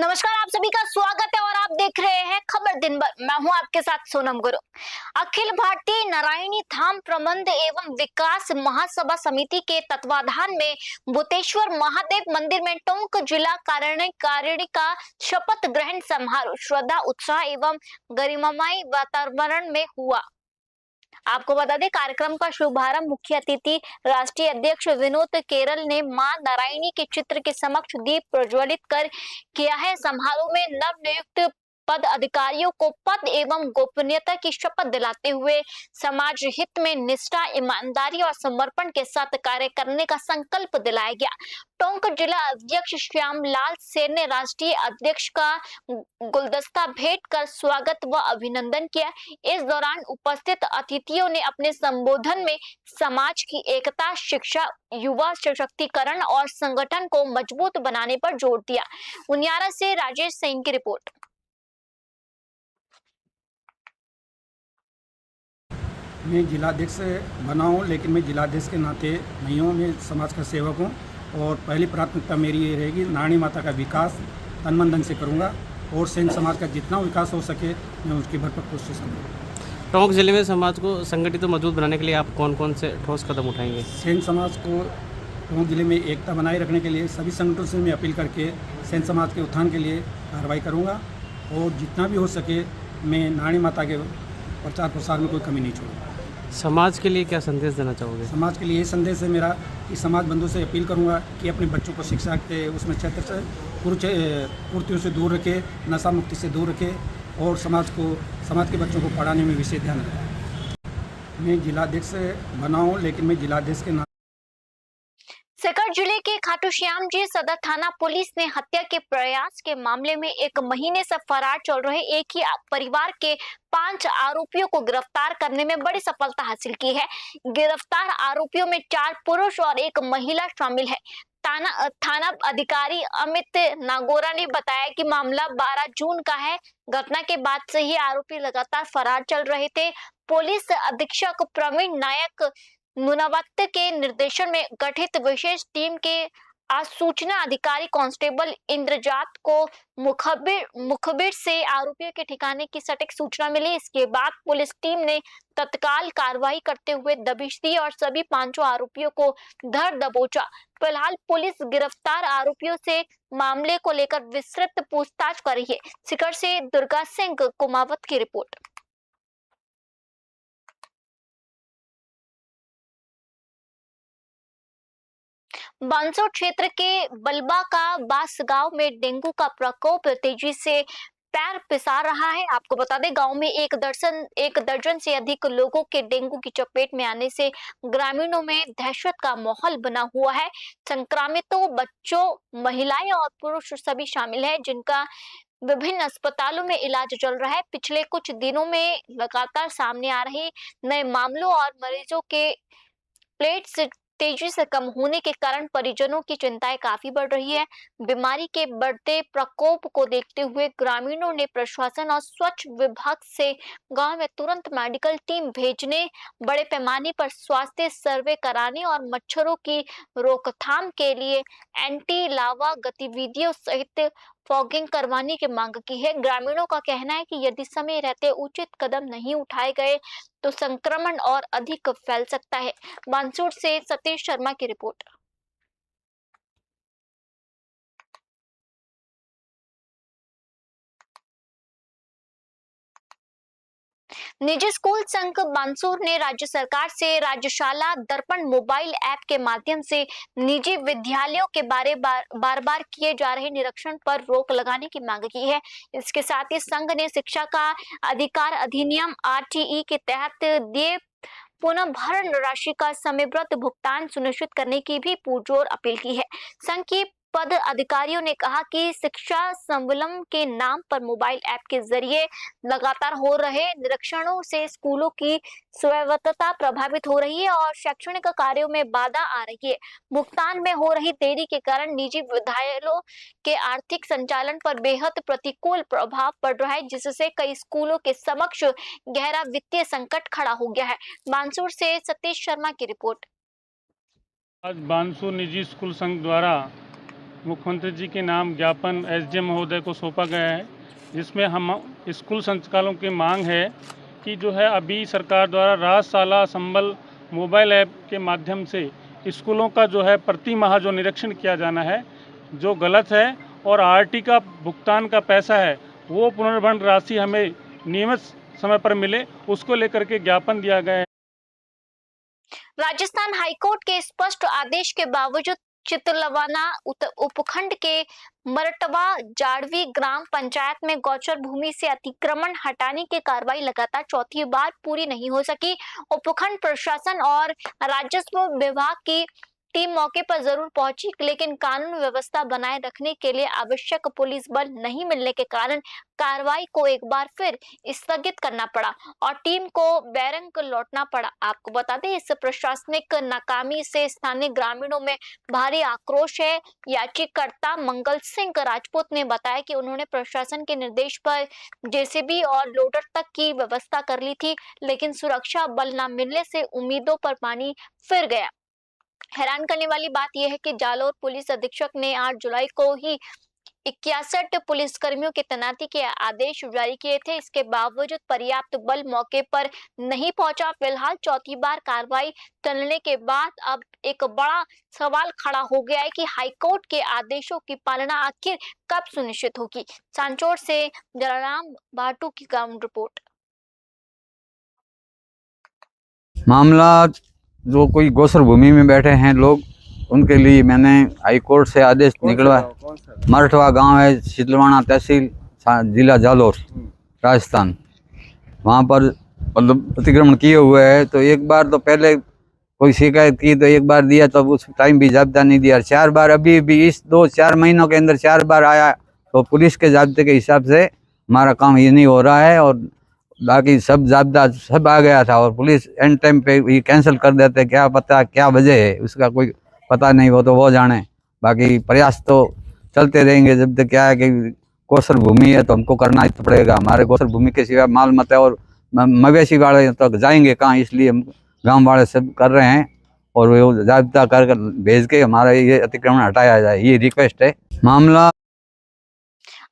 नमस्कार, आप सभी का स्वागत है और आप देख रहे हैं खबर दिन भर। मैं हूं आपके साथ सोनम गुरु। अखिल भारतीय नारायणी धाम प्रबंध एवं विकास महासभा समिति के तत्वाधान में भूतेश्वर महादेव मंदिर में टोंक जिला कार्यकारिणी का शपथ ग्रहण समारोह श्रद्धा उत्साह एवं गरिमामय वातावरण में हुआ। आपको बता दें, कार्यक्रम का शुभारंभ मुख्य अतिथि राष्ट्रीय अध्यक्ष विनोद केरल ने मां नारायणी के चित्र के समक्ष दीप प्रज्वलित कर किया है। समारोह में नवनियुक्त पद अधिकारियों को पद एवं गोपनीयता की शपथ दिलाते हुए समाज हित में निष्ठा, ईमानदारी और समर्पण के साथ कार्य करने का संकल्प दिलाया गया। टोंक जिला अध्यक्ष श्यामलाल सेन ने राष्ट्रीय अध्यक्ष का गुलदस्ता भेंट कर स्वागत व अभिनंदन किया। इस दौरान उपस्थित अतिथियों ने अपने संबोधन में समाज की एकता, शिक्षा, युवा सशक्तिकरण और संगठन को मजबूत बनाने पर जोर दिया। उनियारा से राजेश सिंह की रिपोर्ट। मैं जिलाध्यक्ष बना हूँ, लेकिन मैं जिलाध्यक्ष के नाते नहीं हूँ। मैं समाज का सेवक हूँ और पहली प्राथमिकता मेरी ये रहेगी, नारायणी माता का विकास तन मन धन से करूँगा और सैन समाज का जितना विकास हो सके मैं उसकी भरपूर कोशिश करूँगा। टोंक जिले में समाज को संगठित और मजबूत बनाने के लिए आप कौन कौन से ठोस कदम उठाएंगे? सैन समाज को टोंक जिले में एकता बनाए रखने के लिए सभी संगठनों से मैं अपील करके सैन समाज के उत्थान के लिए कार्रवाई करूँगा और जितना भी हो सके मैं नारायणी माता के प्रचार प्रसार में कोई कमी नहीं छोड़ूंगा। समाज के लिए क्या संदेश देना चाहोगे? समाज के लिए ये संदेश है मेरा कि समाज बंधु से अपील करूंगा कि अपने बच्चों को शिक्षा के उसमें क्षेत्र से कुरीतियों से दूर रखे, नशा मुक्ति से दूर रखे और समाज के बच्चों को पढ़ाने में विशेष ध्यान रखें। मैं जिलाध्यक्ष बना हूँ, लेकिन मैं जिलाध्यक्ष के सीकर जिले के खाटू श्याम जी सदर थाना पुलिस ने हत्या के प्रयास के मामले में 1 महीने से फरार चल रहे एक ही परिवार के 5 आरोपियों को गिरफ्तार करने में बड़ी सफलता हासिल की है। गिरफ्तार आरोपियों में 4 पुरुष और 1 महिला शामिल है। थाना अधिकारी अमित नागोरा ने बताया कि मामला 12 जून का है। घटना के बाद से ही आरोपी लगातार फरार चल रहे थे। पुलिस अधीक्षक प्रवीण नायक नुनावत के निर्देशन में गठित विशेष टीम के सूचना अधिकारी कांस्टेबल इंद्रजात को मुखबिर से आरोपियों के ठिकाने की सटीक सूचना मिली। इसके बाद पुलिस टीम ने तत्काल कार्रवाई करते हुए दबिश दी और सभी 5 आरोपियों को धर दबोचा। फिलहाल पुलिस गिरफ्तार आरोपियों से मामले को लेकर विस्तृत पूछताछ कर रही है। सीकर से दुर्गा सिंह कुमावत की रिपोर्ट। बांसोर क्षेत्र के बलबा का बास गांव में डेंगू का प्रकोप तेजी से पैर पसार रहा है। आपको बता दें, गांव में एक दर्जन से अधिक लोगों के डेंगू की चपेट में आने से ग्रामीणों में दहशत का माहौल बना हुआ है। संक्रमितों बच्चों, महिलाएं और पुरुष सभी शामिल हैं, जिनका विभिन्न अस्पतालों में इलाज चल रहा है। पिछले कुछ दिनों में लगातार सामने आ रहे नए मामलों और मरीजों के प्लेट्स तेजी से कम होने के कारण परिजनों की चिंताएं काफी बढ़ रही है। बीमारी के बढ़ते प्रकोप को देखते हुए ग्रामीणों ने प्रशासन और स्वच्छ विभाग से गांव में तुरंत मेडिकल टीम भेजने, बड़े पैमाने पर स्वास्थ्य सर्वे कराने और मच्छरों की रोकथाम के लिए एंटी लार्वा गतिविधियों सहित फॉगिंग करवाने की मांग की है। ग्रामीणों का कहना है कि यदि समय रहते उचित कदम नहीं उठाए गए तो संक्रमण और अधिक फैल सकता है। बांसुर से सतीश शर्मा की रिपोर्ट। निजी स्कूल संघ बांसुर ने राज्य सरकार से राज्यशाला दर्पण मोबाइल ऐप के माध्यम से निजी विद्यालयों के बार बार किए जा रहे निरीक्षण पर रोक लगाने की मांग की है। इसके साथ ही संघ ने शिक्षा का अधिकार अधिनियम RTE के तहत दिए पुनः भरण राशि का समयबद्ध भुगतान सुनिश्चित करने की भी पुरजोर अपील की है। संघ की पद अधिकारियों ने कहा कि शिक्षा संवलम के नाम पर मोबाइल ऐप के जरिए लगातार हो रहे निरीक्षणों से स्कूलों की स्वायत्तता प्रभावित हो रही है और शैक्षणिक कार्यों में बाधा आ रही है। भुगतान में हो रही देरी के कारण निजी विद्यालयों के आर्थिक संचालन पर बेहद प्रतिकूल प्रभाव पड़ रहा है, जिससे कई स्कूलों के समक्ष गहरा वित्तीय संकट खड़ा हो गया है। बांसुर से सतीश शर्मा की रिपोर्ट। आज बांसुर निजी स्कूल संघ द्वारा मुख्यमंत्री जी के नाम ज्ञापन एसडीएम महोदय को सौंपा गया है, जिसमें हम स्कूल संचालकों की मांग है कि जो है अभी सरकार द्वारा राजशाला संबल मोबाइल ऐप के माध्यम से स्कूलों का जो है प्रति माह जो निरीक्षण किया जाना है जो गलत है, और आरटी का भुगतान का पैसा है वो पुनर्भरण राशि हमें नियमित समय पर मिले, उसको लेकर के ज्ञापन दिया गया है। राजस्थान हाईकोर्ट के स्पष्ट आदेश के बावजूद चितलवाना उपखंड के मरटवा जाड़वी ग्राम पंचायत में गौचर भूमि से अतिक्रमण हटाने की कार्रवाई लगातार चौथी बार पूरी नहीं हो सकी। उपखंड प्रशासन और राजस्व विभाग की टीम मौके पर जरूर पहुंची, लेकिन कानून व्यवस्था बनाए रखने के लिए आवश्यक पुलिस बल नहीं मिलने के कारण कार्रवाई को एक बार फिर स्थगित करना पड़ा और टीम को बैरंग लौटना पड़ा। आपको बता दें, इस प्रशासनिक नाकामी से स्थानीय ग्रामीणों में भारी आक्रोश है। याचिकाकर्ता मंगल सिंह राजपूत ने बताया कि उन्होंने प्रशासन के निर्देश पर जेसीबी और लोडर तक की व्यवस्था कर ली थी, लेकिन सुरक्षा बल न मिलने से उम्मीदों पर पानी फिर गया। हैरान करने वाली बात यह है कि जालोर पुलिस अधीक्षक ने 8 जुलाई को ही 61 पुलिसकर्मियों की तैनाती के आदेश जारी किए थे। इसके बावजूद पर्याप्त बल मौके पर नहीं पहुंचा। फिलहाल चौथी बार कार्रवाई टलने के बाद अब एक बड़ा सवाल खड़ा हो गया है कि हाईकोर्ट के आदेशों की पालना आखिर कब सुनिश्चित होगी। सांचौर से जलाराम भाटू की ग्राउंड रिपोर्ट। मामला जो कोई गोचर भूमि में बैठे हैं लोग, उनके लिए मैंने हाई कोर्ट से आदेश निकलवा। मरठवा गांव है, चितलवाना तहसील, जिला जालोर, राजस्थान। वहाँ पर मतलब अतिक्रमण किए हुए है। तो एक बार तो पहले कोई शिकायत की तो एक बार दिया, तो उस टाइम भी जाब्ता नहीं दिया। 4 बार अभी भी इस 2-4 महीनों के अंदर 4 बार आया। तो पुलिस के जाब्ते के हिसाब से हमारा काम ये नहीं हो रहा है, और बाकी सब जाब्ता सब आ गया था, और पुलिस एंड टाइम पे ये कैंसिल कर देते। क्या पता क्या वजह है, उसका कोई पता नहीं, वो तो वो जाने। बाकी प्रयास तो चलते रहेंगे जब तक क्या है कि गोचर भूमि है तो हमको करना ही तो पड़ेगा। हमारे गोचर भूमि के सिवा माल मत है, और मवेशी वाले तक जाएंगे कहाँ, इसलिए हम गाँव वाले सब कर रहे हैं, और वो जाब्ता कर भेज के हमारा ये अतिक्रमण हटाया जाए, ये रिक्वेस्ट है। मामला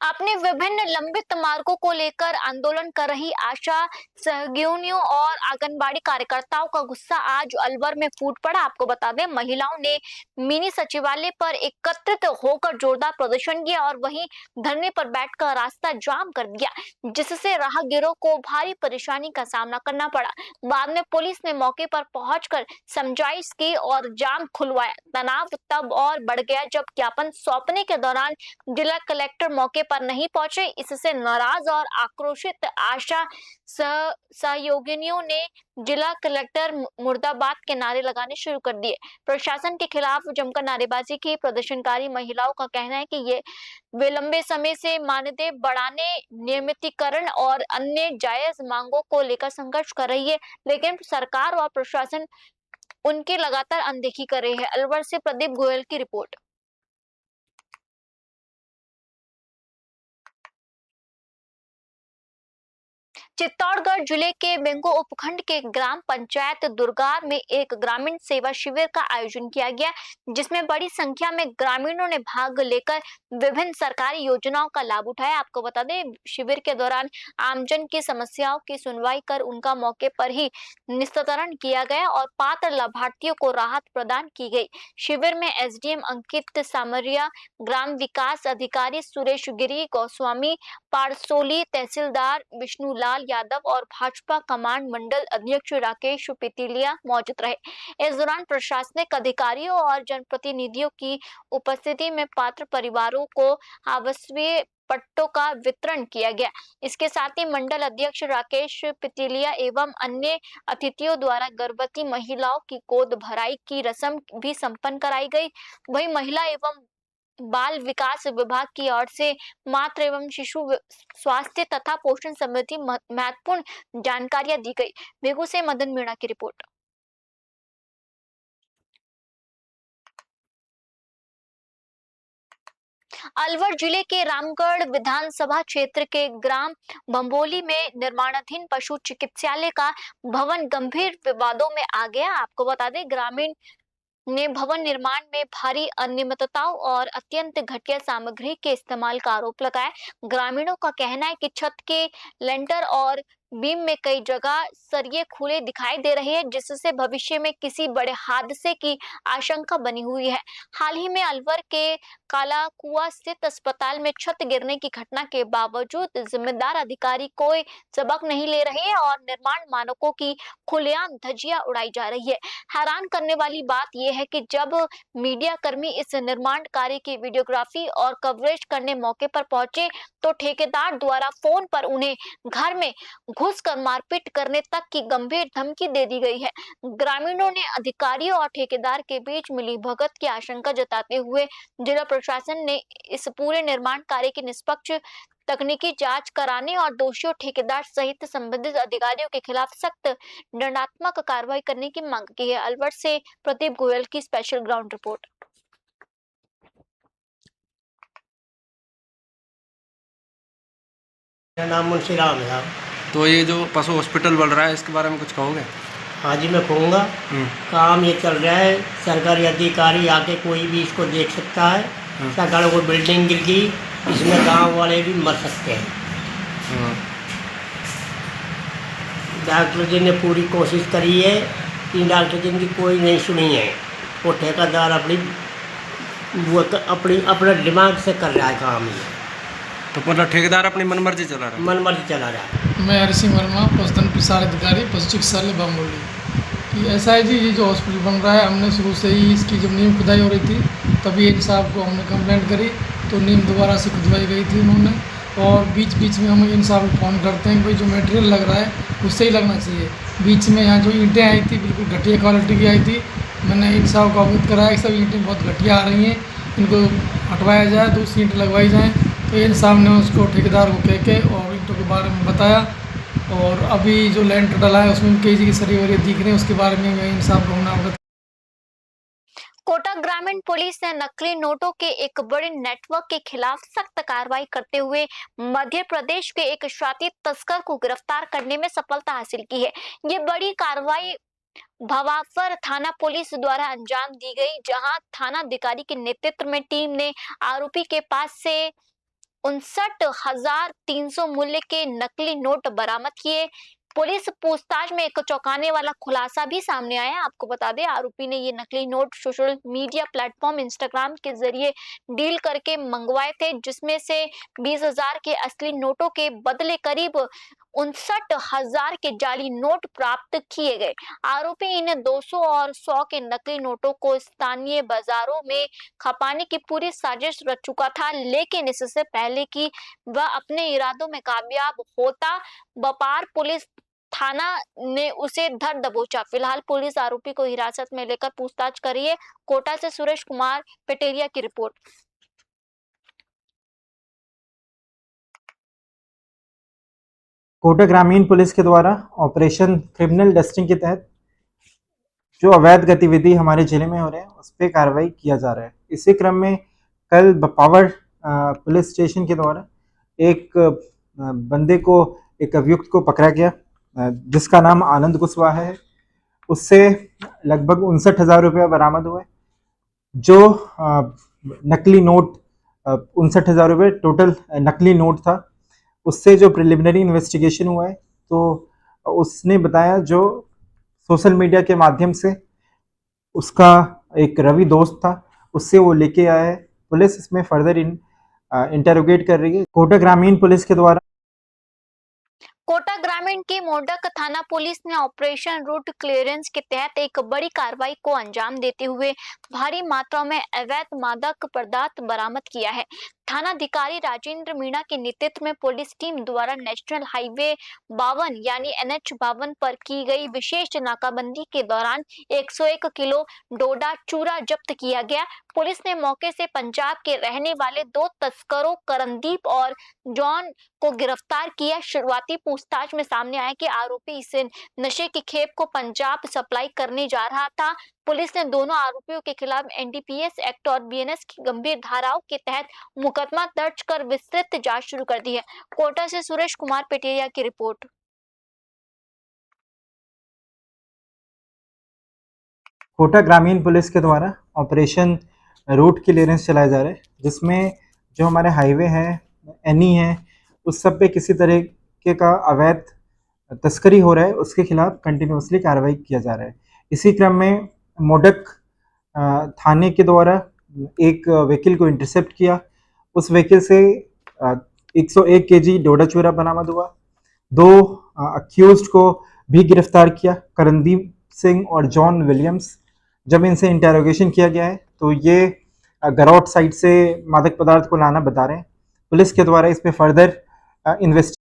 अपने विभिन्न लंबित मार्गों को लेकर आंदोलन कर रही आशा सहयोगियों और आंगनबाड़ी कार्यकर्ताओं का गुस्सा आज अलवर में फूट पड़ा। आपको बता दें, महिलाओं ने मिनी सचिवालय पर एकत्रित होकर जोरदार प्रदर्शन किया और वहीं धरने पर बैठकर रास्ता जाम कर दिया, जिससे राहगीरों को भारी परेशानी का सामना करना पड़ा। बाद में पुलिस ने मौके पर पहुंचकर समझाइश की और जाम खुलवाया। तनाव तब और बढ़ गया जब ज्ञापन सौंपने के दौरान जिला कलेक्टर मौके पर नहीं पहुंचे। इससे नाराज और आक्रोशित आशा सहयोगिनियों ने जिला कलेक्टर मुर्दाबाद के नारे लगाने शुरू कर दिए। प्रशासन के खिलाफ जमकर नारेबाजी की। प्रदर्शनकारी महिलाओं का कहना है कि वे लंबे समय से मानदेय बढ़ाने, नियमितीकरण और अन्य जायज मांगों को लेकर संघर्ष कर रही है, लेकिन सरकार और प्रशासन उनकी लगातार अनदेखी कर रही है। अलवर से प्रदीप गोयल की रिपोर्ट। चित्तौड़गढ़ जिले के बेंगो उपखंड के ग्राम पंचायत दुर्गार में एक ग्रामीण सेवा शिविर का आयोजन किया गया, जिसमें बड़ी संख्या में ग्रामीणों ने भाग लेकर विभिन्न सरकारी योजनाओं का लाभ उठाया। आपको बता दें, शिविर के दौरान आमजन की समस्याओं की सुनवाई कर उनका मौके पर ही निस्तारण किया गया और पात्र लाभार्थियों को राहत प्रदान की गई। शिविर में एसडीएम अंकित सामरिया, ग्राम विकास अधिकारी सुरेश गिरी गोस्वामी, पारसोली तहसीलदार विष्णुलाल यादव और भाजपा कमांड मंडल अध्यक्ष राकेश पितिलिया मौजूद रहे। इस दौरान प्रशासनिक अधिकारियों और जनप्रतिनिधियों की उपस्थिति में पात्र परिवारों को आवश्यक पट्टों का वितरण किया गया। इसके साथ ही मंडल अध्यक्ष राकेश पितिलिया एवं अन्य अतिथियों द्वारा गर्भवती महिलाओं की गोद भराई की रस्म भी संपन्न कराई गई। वहीं महिला एवं बाल विकास विभाग की ओर से मातृ एवं शिशु स्वास्थ्य तथा पोषण संबंधी महत्वपूर्ण जानकारियां दी गई। बेगू से मदन मीणा की रिपोर्ट। अलवर जिले के रामगढ़ विधानसभा क्षेत्र के ग्राम बंबोली में निर्माणाधीन पशु चिकित्सालय का भवन गंभीर विवादों में आ गया। आपको बता दें, ग्रामीण ने भवन निर्माण में भारी अनियमितताओं और अत्यंत घटिया सामग्री के इस्तेमाल का आरोप लगाया। ग्रामीणों का कहना है कि छत के लेंटर और बीम में कई जगह सरिये खुले दिखाई दे रहे हैं, जिससे भविष्य में किसी बड़े हादसे की आशंका बनी हुई है। हाल ही में अलवर के कालाकुआ स्थित अस्पताल में छत गिरने की घटना के बावजूद जिम्मेदार अधिकारी कोई सबक नहीं ले रहे हैं और निर्माण मानकों की खुलेआम धज्जियां उड़ाई जा रही है। हैरान करने वाली बात यह है कि जब मीडिया कर्मी इस निर्माण कार्य की वीडियोग्राफी और कवरेज करने मौके पर पहुंचे तो ठेकेदार द्वारा फोन पर उन्हें घर में घुसकर मारपीट करने तक की गंभीर धमकी दे दी गई है। ग्रामीणों ने अधिकारियों और ठेकेदार के बीच मिलीभगत की आशंका जताते हुए जिला प्रशासन ने इस पूरे निर्माण कार्य की निष्पक्ष तकनीकी जांच कराने और दोषियों ठेकेदार सहित संबंधित अधिकारियों के खिलाफ सख्त दंडात्मक कार्रवाई करने की मांग की है। अलवर से प्रदीप गोयल की स्पेशल ग्राउंड रिपोर्ट। मेरा नाम मुंशी राम है साहब। तो ये जो पशु हॉस्पिटल बन रहा है इसके बारे में कुछ कहोगे? हाँ जी, मैं कहूँगा काम ये चल रहा है, सरकारी अधिकारी आके कोई भी इसको देख सकता है। सरकार को बिल्डिंग गिर गई, इसमें गांव वाले भी मर सकते हैं। डॉक्टर जी ने पूरी कोशिश करी है, इन डॉक्टर जी की कोई नहीं सुनी है। वो ठेकेदार अपने दिमाग से कर रहा है काम ये, तो मतलब ठेकेदार अपनी मनमर्जी चला रहा है? मनमर्जी चला रहा है। मैं हरि सिंह वर्मा, पशुधन प्रसार अधिकारी, पशु चिकित्सालय बमोली। कि ऐसा है जी, ये जो हॉस्पिटल बन रहा है, हमने शुरू से ही इसकी जब नींव खुदाई हो रही थी तभी इन साहब को हमने कंप्लेंट करी, तो नींव दोबारा से खुदवाई गई थी उन्होंने। और बीच बीच में हम इन साहब को फ़ोन करते हैं कि भाई जो मटेरियल लग रहा है उससे ही लगना चाहिए। बीच में यहाँ जो ईंटें आई थी बिल्कुल घटिया क्वालिटी की आई थी। मैंने इन साहब को अवगत कराया कि सब ईंटें बहुत घटिया आ रही हैं, इनको हटवाया जाए, दूसरी ईंटें लगवाई जाएँ। तो इन साहब ने उसको ठेकेदार को कह के और ईंटों के बारे में बताया। और अभी जो लेंटर डला है उसमें कई जगह सरिये वरिये दिख रहे हैं, उसके बारे में मैं इन साहब को अवगत। कोटा ग्रामीण पुलिस ने नकली नोटों के एक बड़े नेटवर्क के खिलाफ सख्त कार्रवाई करते हुए मध्य प्रदेश के एक शातिर तस्कर को गिरफ्तार करने में सफलता हासिल की है। ये बड़ी कार्रवाई भवाफर थाना पुलिस द्वारा अंजाम दी गई, जहां थाना अधिकारी के नेतृत्व में टीम ने आरोपी के पास से 59,300 मूल्य के नकली नोट बरामद किए। पुलिस पूछताछ में एक चौंकाने वाला खुलासा भी सामने आया। आपको बता दें, आरोपी ने ये नकली note social media platform Instagram के जरिए डील करके मंगवाए थे, जिसमें से 20,000 के असली नोटों के बदले करीब 59,000 के जाली नोट प्राप्त किए गए। आरोपी इन 200 और 100 के नकली नोटों को स्थानीय बाजारों में खपाने की पूरी साजिश रच चुका था, लेकिन इससे पहले कि वह अपने इरादों में कामयाब होता, व्यापार पुलिस थाना ने उसे धर दबोचा। फिलहाल पुलिस आरोपी को हिरासत में लेकर पूछताछ कर रही है। कोटा से सुरेश कुमार पटेरिया की रिपोर्ट। कोटा ग्रामीण पुलिस के द्वारा ऑपरेशन क्रिमिनल डस्टिंग के तहत जो अवैध गतिविधि हमारे जिले में हो रहे हैं उस पर कार्रवाई किया जा रहा है। इसी क्रम में कल बपावर पुलिस स्टेशन के द्वारा एक बंदे को, एक अभियुक्त को पकड़ा गया जिसका नाम आनंद कुशवाहा है। उससे लगभग 59,000 रुपया बरामद हुए। जो नकली नोट 59,000 रुपये टोटल नकली नोट था, उससे जो प्रिलिमिनरी इन्वेस्टिगेशन हुआ है तो उसने बताया जो सोशल मीडिया के माध्यम से उसका एक रवि दोस्त था, उससे वो लेके आया है। पुलिस इसमें फर्दर इंटरोगेट कर रही है। कोटा ग्रामीण पुलिस के द्वारा कोटा ग्रामीण की मोडक थाना पुलिस ने ऑपरेशन रूट क्लियरेंस के तहत एक बड़ी कार्रवाई को अंजाम देते हुए भारी मात्रा में अवैध मादक पदार्थ बरामद किया है। थानाधिकारी राजेंद्र मीणा के नेतृत्व में पुलिस टीम द्वारा नेशनल हाईवे 52 यानी NH 52 पर की गई विशेष नाकाबंदी के दौरान 101 किलो डोडा चूरा जब्त किया गया। पुलिस ने मौके से पंजाब के रहने वाले 2 तस्करों करणदीप और जॉन को गिरफ्तार किया। शुरुआती पूछताछ में सामने आया कि आरोपी इस नशे की खेप को पंजाब सप्लाई करने जा रहा था। पुलिस ने दोनों आरोपियों के खिलाफ NDPS एक्ट और BNS की गंभीर धाराओं के तहत मुकदमा दर्ज कर विस्तृत जांच शुरू कर दी है। कोटा से सुरेश कुमार पटेरिया की रिपोर्ट। कोटा ग्रामीण पुलिस के द्वारा ऑपरेशन रूट क्लियरेंस चलाया जा रहा है, जिसमें जो हमारे हाईवे हैं, एनी है, उस सब पे किसी तरीके का अवैध तस्करी हो रहा है, उसके खिलाफ कंटिन्यूसली कार्रवाई किया जा रहा है। इसी क्रम में मोडक थाने के द्वारा एक व्हीकल को इंटरसेप्ट किया। उस व्हीकल से 101 केजी डोडा चूरा बरामद हुआ। 2 अक्यूज्ड को भी गिरफ्तार किया, करणदीप सिंह और जॉन विलियम्स। जब इनसे इंटेरोगेशन किया गया है तो ये गरौट साइड से मादक पदार्थ को लाना बता रहे हैं। पुलिस के द्वारा इस पे फर्दर इन्वेस्ट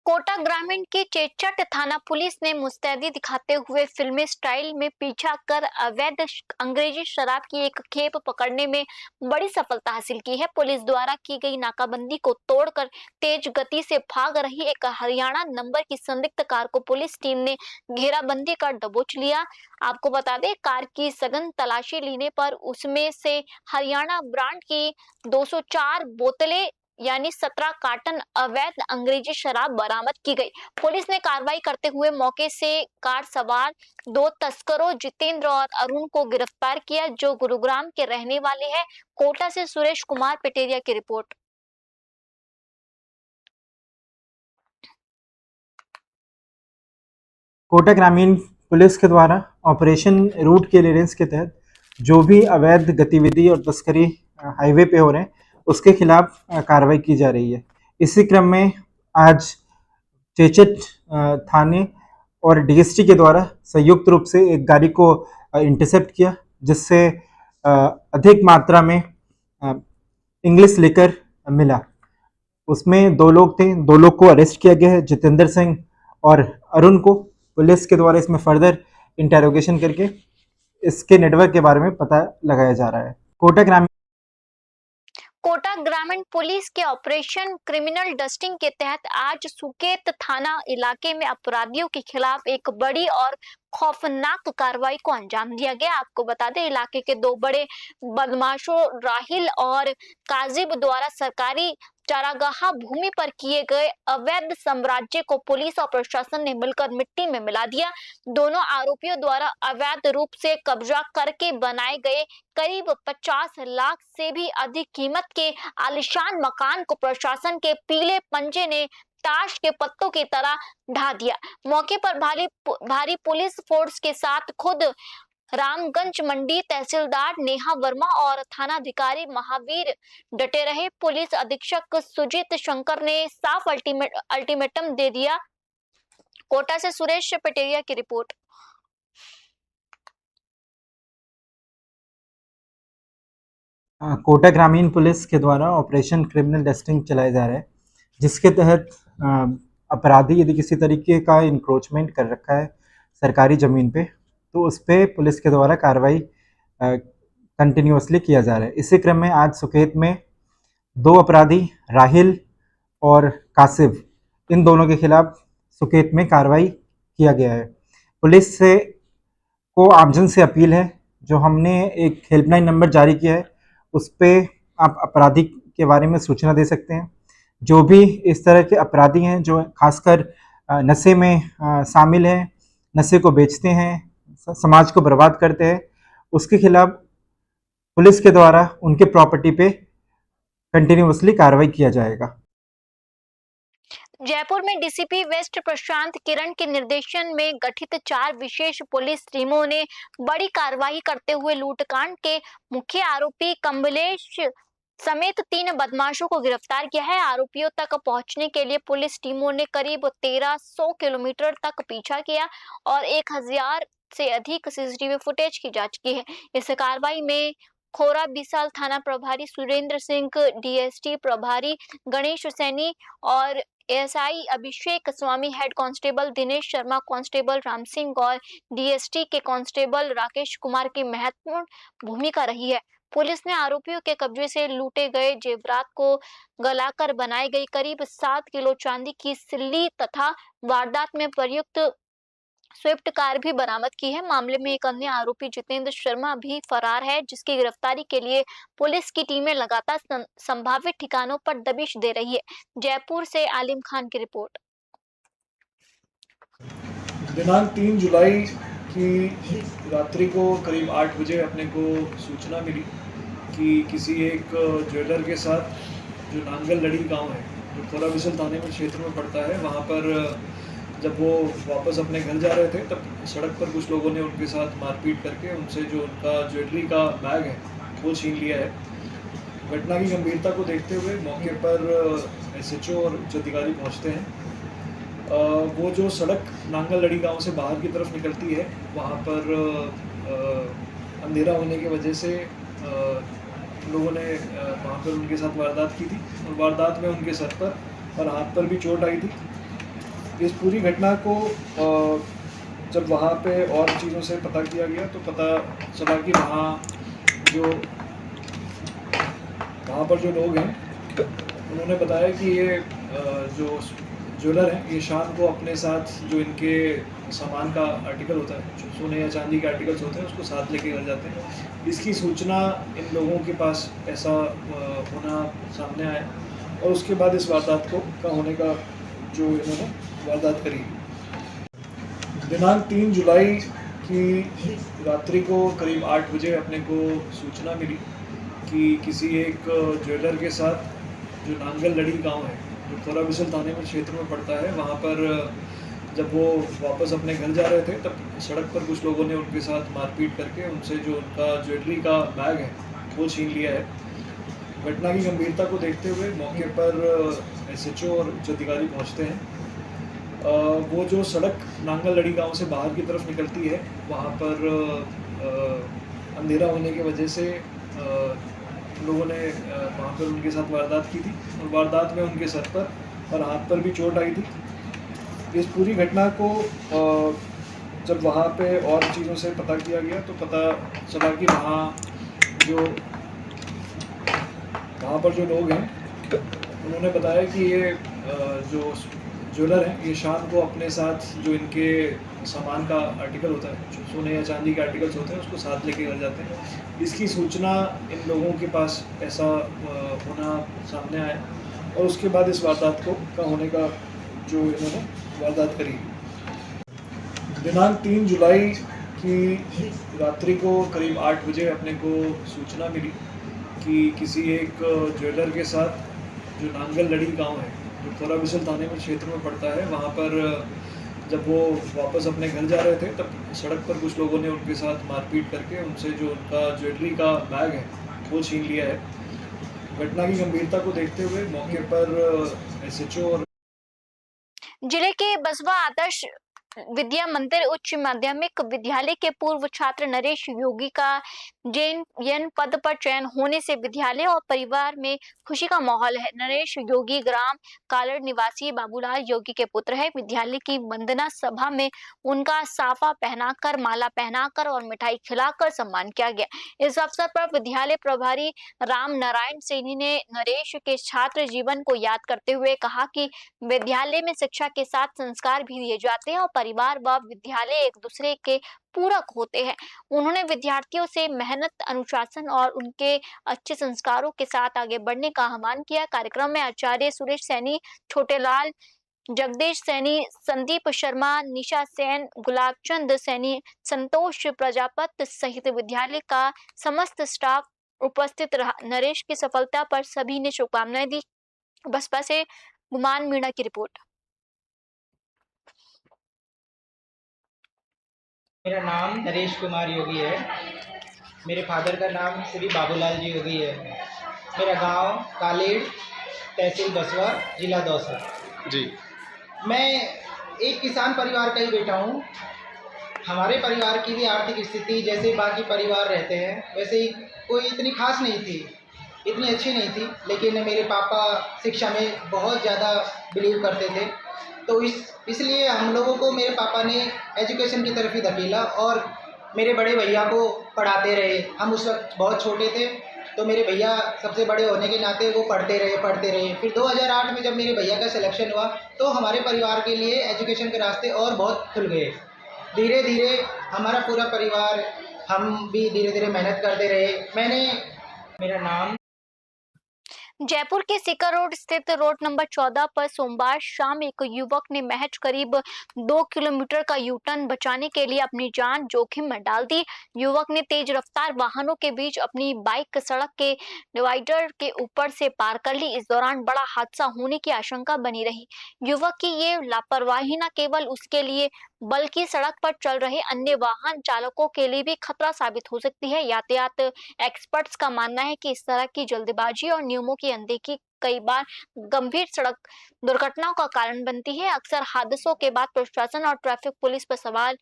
कोटा ग्रामीण की चेचट थाना पुलिस ने मुस्तैदी दिखाते हुए फिल्मी स्टाइल में पीछा कर अवैध अंग्रेजी शराब की एक खेप पकड़ने में बड़ी सफलता हासिल की है। पुलिस द्वारा की गई नाकाबंदी को तोड़कर तेज गति से भाग रही एक हरियाणा नंबर की संदिग्ध कार को पुलिस टीम ने घेराबंदी कर दबोच लिया। आपको बता दें, कार की सघन तलाशी लेने पर उसमें से हरियाणा ब्रांड की 204 बोतलें यानी 17 कार्टन अवैध अंग्रेजी शराब बरामद की गई। पुलिस ने कार्रवाई करते हुए मौके से कार सवार 2 तस्करों जितेंद्र और अरुण को गिरफ्तार किया, जो गुरुग्राम के रहने वाले हैं। कोटा से सुरेश कुमार पटेरिया की रिपोर्ट। कोटा ग्रामीण पुलिस के द्वारा ऑपरेशन रूट क्लियरेंस के तहत जो भी अवैध गतिविधि और तस्करी हाईवे पे हो रहे हैं, उसके खिलाफ कार्रवाई की जा रही है। इसी क्रम में आज चेचट थाने और डीएसटी के द्वारा संयुक्त रूप से एक गाड़ी को इंटरसेप्ट किया, जिससे अधिक मात्रा में इंग्लिश लिकर मिला। उसमें 2 लोग थे, 2 लोग को अरेस्ट किया गया है, जितेंद्र सिंह और अरुण को। पुलिस के द्वारा इसमें फर्दर इंटेरोगेशन करके इसके नेटवर्क के बारे में पता लगाया जा रहा है। कोटा ग्रामीण पुलिस के ऑपरेशन क्रिमिनल डस्टिंग के तहत आज सुकेत थाना इलाके में अपराधियों के खिलाफ एक बड़ी और खौफनाक कार्रवाई को अंजाम दिया गया। आपको बता दें, इलाके के 2 बड़े बदमाशों राहिल और काजिब द्वारा सरकारी चारागाह भूमि पर किए गए अवैध साम्राज्य को पुलिस और प्रशासन ने मिलकर मिट्टी में मिला दिया। दोनों आरोपियों द्वारा अवैध रूप से कब्जा करके बनाए गए करीब 50 लाख से भी अधिक कीमत के आलीशान मकान को प्रशासन के पीले पंजे ने ताश के पत्तों की तरह ढा दिया। मौके पर भारी पुलिस फोर्स के साथ खुद रामगंज मंडी तहसीलदार नेहा वर्मा और थानाधिकारी महावीर डटे रहे। पुलिस अधीक्षक सुजीत शंकर ने साफ अल्टीमेटम दे दिया। कोटा से सुरेश पटेरिया की रिपोर्ट। कोटा ग्रामीण पुलिस के द्वारा ऑपरेशन क्रिमिनल डस्टिंग चलाया जा रहा है, जिसके तहत अपराधी यदि किसी तरीके का इंक्रोचमेंट कर रखा है सरकारी ज़मीन पे, तो उस पर पुलिस के द्वारा कार्रवाई कंटिन्यूसली किया जा रहा है। इसी क्रम में आज सुकेत में 2 अपराधी राहिल और कासिब, इन दोनों के खिलाफ सुकेत में कार्रवाई किया गया है। पुलिस से को आमजन से अपील है, जो हमने एक हेल्पलाइन नंबर जारी किया है, उस पर आप अपराधी के बारे में सूचना दे सकते हैं। जो भी इस तरह के अपराधी हैं, जो खासकर नशे में शामिल हैं, नशे को बेचते हैं, समाज को बर्बाद करते हैं, उसके खिलाफ पुलिस के द्वारा उनके प्रॉपर्टी पे कंटिन्यूसली कार्रवाई किया जाएगा। जयपुर में डीसीपी वेस्ट प्रशांत किरण के निर्देशन में गठित 4 विशेष पुलिस टीमों ने बड़ी कार्रवाई करते हुए लूटकांड के मुख्य आरोपी कमलेश समेत 3 बदमाशों को गिरफ्तार किया है। आरोपियों तक पहुंचने के लिए पुलिस टीमों ने करीब 1300 किलोमीटर तक पीछा किया और 1000 से अधिक सीसीटीवी फुटेज की जांच की है। इस कार्रवाई में खोरा बिसाल थाना प्रभारी सुरेंद्र सिंह, डीएसटी प्रभारी गणेश सैनी और ASI Abhishek Swami, head constable Dinesh Sharma, constable Ram Singh और डीएसटी के कांस्टेबल राकेश कुमार की महत्वपूर्ण भूमिका रही है। पुलिस ने आरोपियों के कब्जे से लूटे गए जेवरात को गलाकर बनाई गई करीब 7 किलो चांदी की सिल्ली तथा वारदात में प्रयुक्त स्विफ्ट कार भी बरामद की है। मामले में एक अन्य आरोपी जितेंद्र शर्मा भी फरार है, जिसकी गिरफ्तारी के लिए पुलिस की टीमें लगातार संभावित ठिकानों पर दबिश दे रही है। जयपुर से आलिम खान की रिपोर्ट। दिनांक 3 जुलाई कि रात्रि को करीब 8 बजे अपने को सूचना मिली कि किसी एक ज्वेलर के साथ जो नांगल लड़ी गांव है जो खोरा बिसल थाने में क्षेत्र में पड़ता है, वहाँ पर जब वो वापस अपने घर जा रहे थे तब सड़क पर कुछ लोगों ने उनके साथ मारपीट करके उनसे जो उनका ज्वेलरी का बैग है वो छीन लिया है। घटना की गंभीरता को देखते हुए मौके पर SHO और उच्च अधिकारी पहुँचते हैं। वो जो सड़क नांगल लड़ी गांव से बाहर की तरफ निकलती है, वहाँ पर अंधेरा होने की वजह से लोगों ने वहाँ पर उनके साथ वारदात की थी और वारदात में उनके सर पर और हाथ पर भी चोट आई थी। इस पूरी घटना को जब वहाँ पे और चीज़ों से पता किया गया तो पता चला कि वहाँ पर जो लोग हैं उन्होंने बताया कि ये जो ज्वेलर हैं ये शाम को अपने साथ जो इनके सामान का आर्टिकल होता है, जो सोने या चांदी के आर्टिकल्स होते हैं, उसको साथ लेके घर जाते हैं। इसकी सूचना इन लोगों के पास ऐसा होना सामने आया और उसके बाद इस वारदात का होने का जो इन्होंने वारदात करी। दिनांक 3 जुलाई की रात्रि को करीब 8 बजे अपने को सूचना मिली कि किसी एक ज्वेलर के साथ जो नांगल लड़ी गांव है जो खोरा बिसल थाने में क्षेत्र में पड़ता है, वहाँ पर जब वो वापस अपने घर जा रहे थे तब सड़क पर कुछ लोगों ने उनके साथ मारपीट करके उनसे जो उनका ज्वेलरी का बैग है वो छीन लिया है। घटना की गंभीरता को देखते हुए मौके पर SHO और उच्च अधिकारी पहुँचते हैं। वो जो सड़क नांगल लड़ी गांव से बाहर की तरफ निकलती है, वहाँ पर अंधेरा होने की वजह से लोगों ने वहाँ पर उनके साथ वारदात की थी और वारदात में उनके सर पर और हाथ पर भी चोट आई थी। इस पूरी घटना को जब वहाँ पे और चीज़ों से पता किया गया तो पता चला कि वहाँ पर जो लोग हैं उन्होंने बताया कि ये जो ज्वेलर हैं ये शाम को अपने साथ जो इनके सामान का आर्टिकल होता है, जो सोने या चांदी के आर्टिकल्स होते हैं, उसको साथ लेके घर जाते हैं। इसकी सूचना इन लोगों के पास ऐसा होना सामने आया और उसके बाद इस वारदात का होने का जो इन्होंने वारदात करी। दिनांक 3 जुलाई की रात्रि को करीब 8 बजे अपने को सूचना मिली कि किसी एक ज्वेलर के साथ जो नांगल लड़ी गांव है जो खोरा बिसल थाने में क्षेत्र में पड़ता है, वहाँ पर जब वो वापस अपने घर जा रहे थे तब सड़क पर कुछ लोगों ने उनके साथ मारपीट करके उनसे जो उनका ज्वेलरी का बैग है वो छीन लिया है। घटना की गंभीरता को देखते हुए मौके पर SHO और जिले के बसवा आदर्श विद्या मंदिर उच्च माध्यमिक विद्यालय के पूर्व छात्र नरेश योगी का JN पद पर चयन होने से विद्यालय और परिवार में खुशी का माहौल है। नरेश योगी ग्राम कालड़ निवासी बाबूलाल योगी के पुत्र है। विद्यालय की वंदना सभा में उनका साफा पहनाकर, माला पहनाकर और मिठाई खिलाकर सम्मान किया गया। इस अवसर पर विद्यालय प्रभारी राम नारायण सैनी ने नरेश के छात्र जीवन को याद करते हुए कहा कि विद्यालय में शिक्षा के साथ संस्कार भी दिए जाते हैं और परिवार व विद्यालय एक दूसरे के पूरक होते हैं। उन्होंने विद्यार्थियों से मेहनत, अनुशासन और उनके अच्छे संस्कारों के साथ आगे बढ़ने का आह्वान किया। कार्यक्रम में आचार्य सुरेश सैनी, छोटेलाल, जगदीश सैनी, संदीप शर्मा, निशा सेन, गुलाबचंद सैनी, संतोष प्रजापत सहित विद्यालय का समस्त स्टाफ उपस्थित रहा। नरेश की सफलता पर सभी ने शुभकामनाएं दी। बसपा से गुमान मीणा की रिपोर्ट। मेरा नाम नरेश कुमार योगी है। मेरे फादर का नाम श्री बाबूलाल जी योगी है। मेरा गांव कालेड़, तहसील बसवा, जिला दौसा जी। मैं एक किसान परिवार का ही बेटा हूँ। हमारे परिवार की भी आर्थिक स्थिति जैसे बाकी परिवार रहते हैं वैसे ही कोई इतनी खास नहीं थी, इतनी अच्छी नहीं थी, लेकिन मेरे पापा शिक्षा में बहुत ज़्यादा बिलीव करते थे, तो इसलिए हम लोगों को मेरे पापा ने एजुकेशन की तरफ ही धकेला और मेरे बड़े भैया को पढ़ाते रहे। हम उस वक्त बहुत छोटे थे, तो मेरे भैया सबसे बड़े होने के नाते वो पढ़ते रहे। फिर 2008 में जब मेरे भैया का सिलेक्शन हुआ तो हमारे परिवार के लिए एजुकेशन के रास्ते और बहुत खुल गए। धीरे धीरे हमारा पूरा परिवार, हम भी धीरे धीरे मेहनत करते रहे। मेरा नाम जयपुर के सीकर रोड स्थित रोड नंबर 14 पर सोमवार शाम एक युवक ने महज करीब 2 किलोमीटर का यू टर्न बचाने के लिए अपनी जान जोखिम में डाल दी। युवक ने तेज रफ्तार वाहनों के बीच अपनी बाइक सड़क के डिवाइडर के ऊपर से पार कर ली। इस दौरान बड़ा हादसा होने की आशंका बनी रही। युवक की ये लापरवाही न केवल उसके लिए बल्कि सड़क पर चल रहे अन्य वाहन चालकों के लिए भी खतरा साबित हो सकती है। यातायात एक्सपर्ट्स का मानना है कि इस तरह की जल्दबाजी और नियमों की अनदेखी कई बार गंभीर सड़क दुर्घटनाओं का कारण बनती है। अक्सर हादसों के बाद प्रशासन और ट्रैफिक पुलिस पर सवाल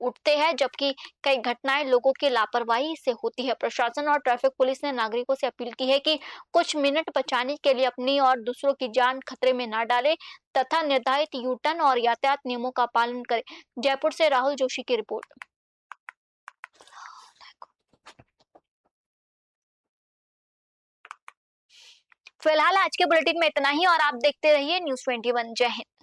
उठते हैं, जबकि कई घटनाएं लोगों की लापरवाही से होती है। प्रशासन और ट्रैफिक पुलिस ने नागरिकों से अपील की है कि कुछ मिनट बचाने के लिए अपनी और दूसरों की जान खतरे में न डालें तथा निर्धारित यू टर्न और यातायात नियमों का पालन करें। जयपुर से राहुल जोशी की रिपोर्ट। फिलहाल आज के बुलेटिन में इतना ही और आप देखते रहिए न्यूज़ 21। जय हिंद।